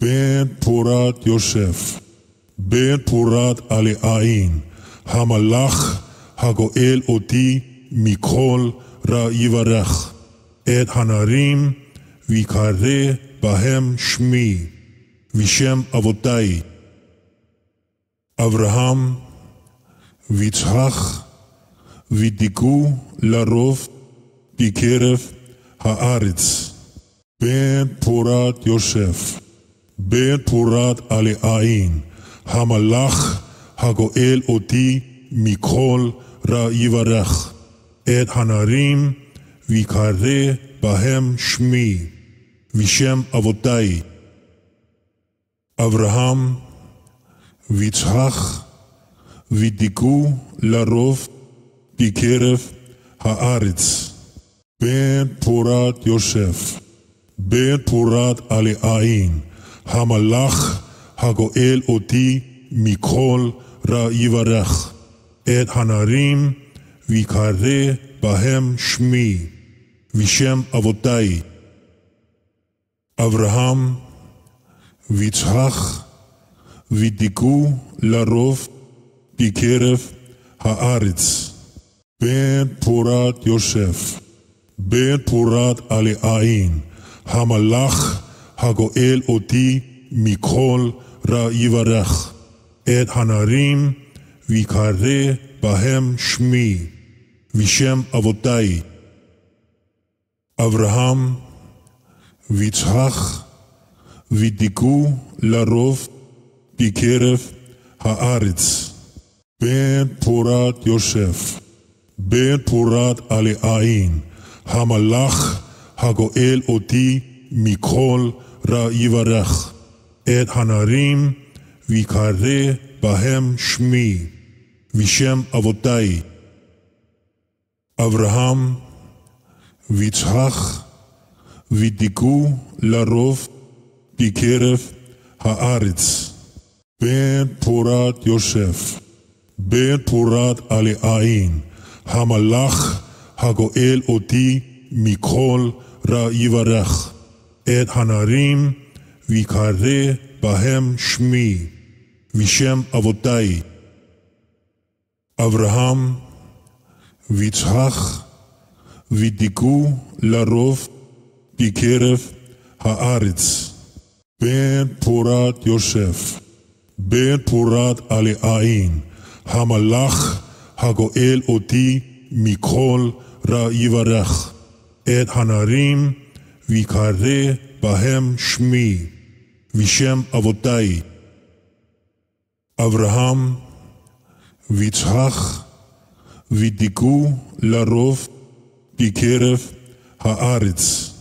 בן פורת יוסף, בן פורת עלי עין, המלאך הגואל אותי מכל רע יברך, את הנערים ויקרא בהם שמי, ושם אבותי, אברהם ויצחק, ותיגו לרוב בקרב הארץ. בן פורת יוסף, בן פורת עלי עין, המלאך הגואל אותי מכל רע יברך, את הנערים ויקרא בהם שמי, ושם אבותי, אברהם ויצחק, ותיגו לרוב בקרב הארץ. בן פורת יוסף, בן פורת עלי עין, המלאך הגואל אותי מכל רע יברך, את הנערים ויקרא בהם שמי, ושם אבותי, אברהם ויצחק, ותיגו לרוב בקרב הארץ. בן פורת יוסף, בן פורת עלי עין, המלאך הגואל אותי מכל רע יברך, את הנערים ויקרא בהם שמי, ושם אבותי, אברהם ויצחק, ותיגו לרוב בקרב הארץ. בן פורת יוסף, בן פורת עלי עין, המלאך הגואל אותי מכל רע יברך, את הנערים ויקרא בהם שמי, ושם אבותי, אברהם ויצחק, ותיגו לרוב בקרב הארץ. בן פורת יוסף, בן פורת עלי עין, המלאך הגואל אותי מכל רע יברך, את הנערים ויקרא בהם שמי, ושם אבותי, אברהם ויצחק, ותיגו לרוב בקרב הארץ. בן פורת יוסף, בן פורת עלי עין, המלאך הגואל אותי מכל רע יברך, את הנערים ויקרא בהם שמי, ושם אבותי, אברהם ויצחק, ותיגו לרוב בקרב הארץ.